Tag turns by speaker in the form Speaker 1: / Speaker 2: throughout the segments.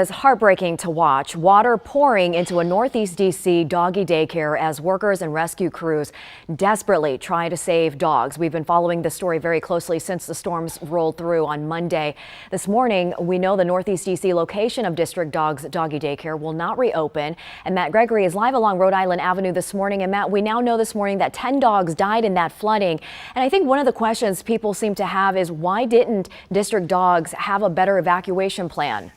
Speaker 1: It's heartbreaking to watch. Water pouring into a Northeast D.C. doggy daycare as workers and rescue crews desperately try to save dogs. We've been following this story very closely since the storms rolled through on Monday. This morning, we know the Northeast D.C. location of District Dogs Doggy Daycare will not reopen. And Matt Gregory is live along Rhode Island Avenue this morning. And Matt, we now know this morning that 10 dogs died in that flooding. And I think one of the questions people seem to have is why didn't District Dogs have a better evacuation plan?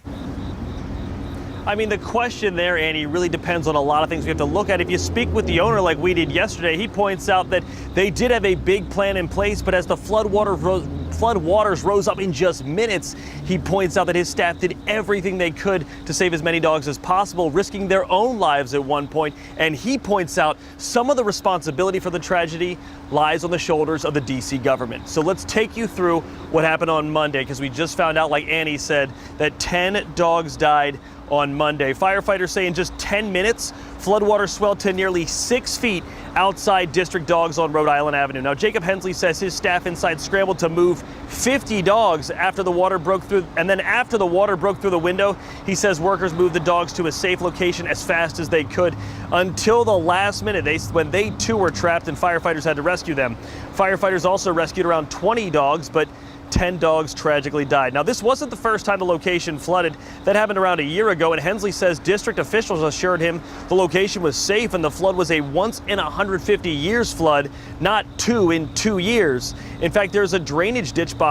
Speaker 2: I mean, the question there, Annie, really depends on a lot of things we have to look at. If you speak with the owner like we did yesterday, he points out that they did have a big plan in place, but as the floodwaters rose up in just minutes, he points out that his staff did everything they could to save as many dogs as possible, risking their own lives at one point. And he points out some of the responsibility for the tragedy lies on the shoulders of the D.C. government. So let's take you through what happened on Monday, because we just found out, like Annie said, that 10 dogs died on Monday. Firefighters say in just 10 minutes, floodwater swelled to nearly 6 feet outside District Dogs on Rhode Island Avenue. Now, Jacob Hensley says his staff inside scrambled to move 50 dogs after the water broke through. And then after the water broke through the window, he says workers moved the dogs to a safe location as fast as they could until the last minute when they too were trapped and firefighters had to rescue them. Firefighters also rescued around 20 dogs, but 10 dogs tragically died. Now, this wasn't the first time the location flooded. That happened around a year ago, and Hensley says district officials assured him the location was safe and the flood was a once in 150 years flood, not 2 in 2 years. In fact, there's a drainage ditch project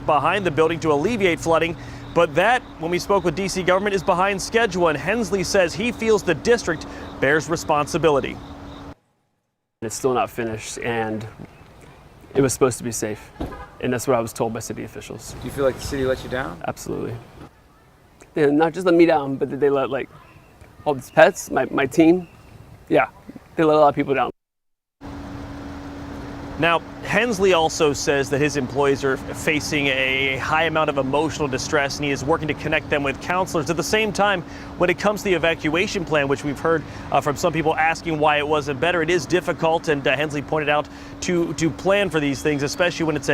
Speaker 2: behind the building to alleviate flooding. But that, when we spoke with D.C. government, is behind schedule, and Hensley says he feels the district bears responsibility.
Speaker 3: It's still not finished, and it was supposed to be safe, and that's what I was told by city officials.
Speaker 4: Do you feel like the city let you down?
Speaker 3: Absolutely. They not just let me down, but they let like all these pets, my team. Yeah, they let a lot of people down.
Speaker 2: Now, Hensley also says that his employees are facing a high amount of emotional distress, and he is working to connect them with counselors. At the same time, when it comes to the evacuation plan, which we've heard from some people asking why it wasn't better, it is difficult, and Hensley pointed out to plan for these things, especially when it's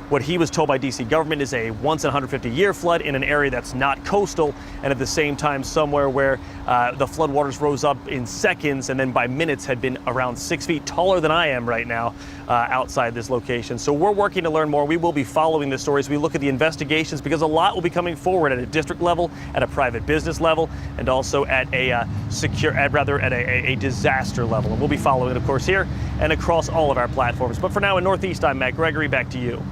Speaker 2: what he was told by D.C. government is a once in 150 year flood in an area that's not coastal, and at the same time somewhere where the floodwaters rose up in seconds and then by minutes had been around 6 feet taller than I am right now outside this location. So we're working to learn more. We will be following this story as we look at the investigations, because a lot will be coming forward at a district level, at a private business level, and also at a disaster level. And we'll be following it, of course, here and across all of our platforms. But for now in Northeast, I'm Matt Gregory. Back to you.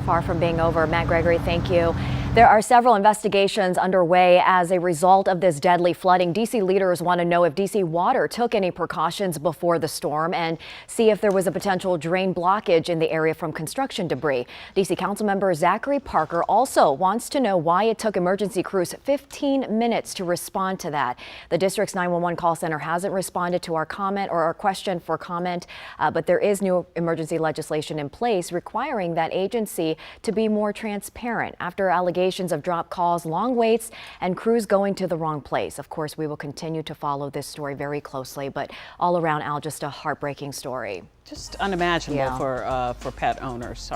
Speaker 1: Far from being over. Matt Gregory, thank you. There are several investigations underway as a result of this deadly flooding. D.C. leaders want to know if D.C. Water took any precautions before the storm and see if there was a potential drain blockage in the area from construction debris. D.C. Councilmember Zachary Parker also wants to know why it took emergency crews 15 minutes to respond to that. The district's 911 call center hasn't responded to our comment or our question for comment, but there is new emergency legislation in place requiring that agency to be more transparent after allegations of dropped calls, long waits, and crews going to the wrong place. Of course, we will continue to follow this story very closely, but all around, Al, just a heartbreaking story.
Speaker 5: Just unimaginable for pet owners.